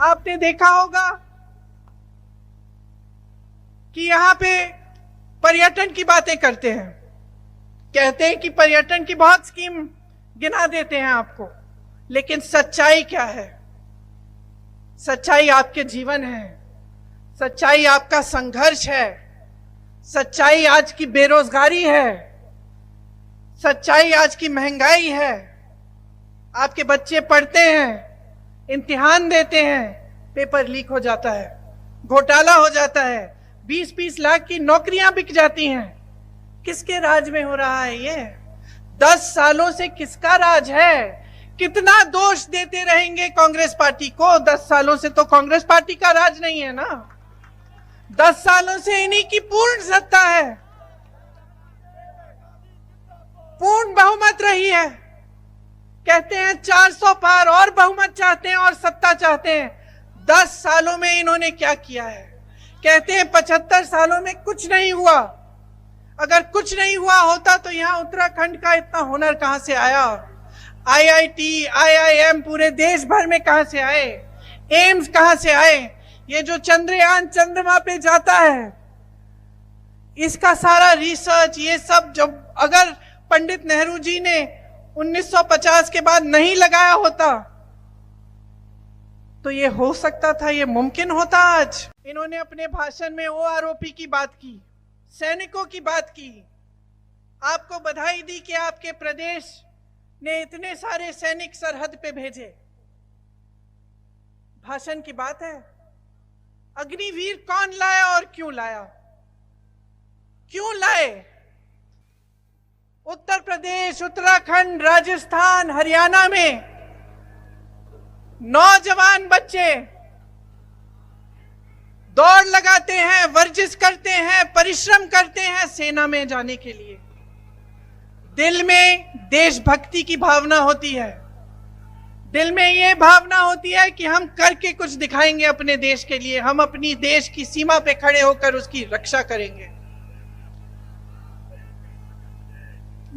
आपने देखा होगा कि यहां पे पर्यटन की बातें करते हैं, कहते हैं कि पर्यटन की बहुत स्कीम गिना देते हैं आपको, लेकिन सच्चाई क्या है? सच्चाई आपके जीवन है, सच्चाई आपका संघर्ष है, सच्चाई आज की बेरोजगारी है, सच्चाई आज की महंगाई है। आपके बच्चे पढ़ते हैं, इम्तिहान देते हैं, पेपर लीक हो जाता है, घोटाला हो जाता है, 20-20 लाख की नौकरियां बिक जाती हैं। किसके राज में हो रहा है ये? 10 सालों से किसका राज है? कितना दोष देते रहेंगे कांग्रेस पार्टी को? 10 सालों से तो कांग्रेस पार्टी का राज नहीं है ना, 10 सालों से इन्हीं की पूर्ण सत्ता है, पूर्ण बहुमत रही है। कहते हैं 400 पार और बहुमत चाहते हैं और सत्ता चाहते हैं। 10 सालों में इन्होंने क्या किया है? कहते हैं 75 सालों में कुछ नहीं हुआ। अगर कुछ नहीं हुआ होता तो यहां उत्तराखंड का इतना हुनर कहां से आया? IIT, IIM पूरे देश भर में कहां से आए? एम्स कहां से आए? ये जो चंद्रयान चंद्रमा पे जाता है, इसका सारा रिसर्च, ये सब जब अगर पंडित नेहरू जी ने 1950 के बाद नहीं लगाया होता तो ये हो सकता था, ये मुमकिन होता आज। इन्होंने अपने भाषण में OROP की बात की, सैनिकों की बात की। आपको बधाई दी कि आपके प्रदेश ने इतने सारे सैनिक सरहद पे भेजे। भाषण की बात है। अग्निवीर कौन लाया और क्यों लाया? क्यों लाए? उत्तर प्रदेश, उत्तराखंड, राजस्थान, हरियाणा में नौजवान बच्चे दौड़ लगाते हैं, वर्जिश करते हैं, परिश्रम करते हैं सेना में जाने के लिए। दिल में देशभक्ति की भावना होती है, दिल में ये भावना होती है कि हम करके कुछ दिखाएंगे अपने देश के लिए, हम अपनी देश की सीमा पे खड़े होकर उसकी रक्षा करेंगे।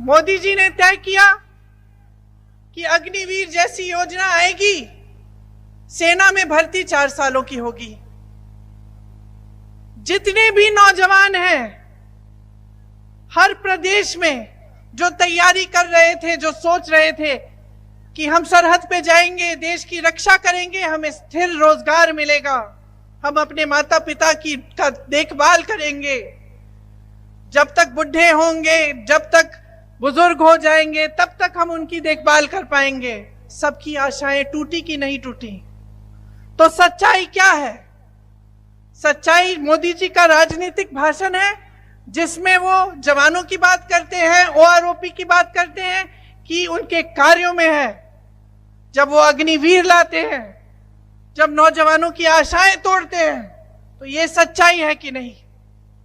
मोदी जी ने तय किया कि अग्निवीर जैसी योजना आएगी, सेना में भर्ती 4 सालों की होगी। जितने भी नौजवान हैं हर प्रदेश में जो तैयारी कर रहे थे, जो सोच रहे थे कि हम सरहद पे जाएंगे, देश की रक्षा करेंगे, हमें स्थिर रोजगार मिलेगा, हम अपने माता पिता की देखभाल करेंगे, जब तक बुढ़े होंगे, जब तक बुजुर्ग हो जाएंगे, तब तक हम उनकी देखभाल कर पाएंगे। सबकी आशाएं टूटी कि नहीं टूटी? तो सच्चाई क्या है? सच्चाई मोदी जी का राजनीतिक भाषण है जिसमें वो जवानों की बात करते हैं, OROP की बात करते हैं कि उनके कार्यों में है। जब वो अग्निवीर लाते हैं, जब नौजवानों की आशाएं तोड़ते हैं, तो ये सच्चाई है कि नहीं?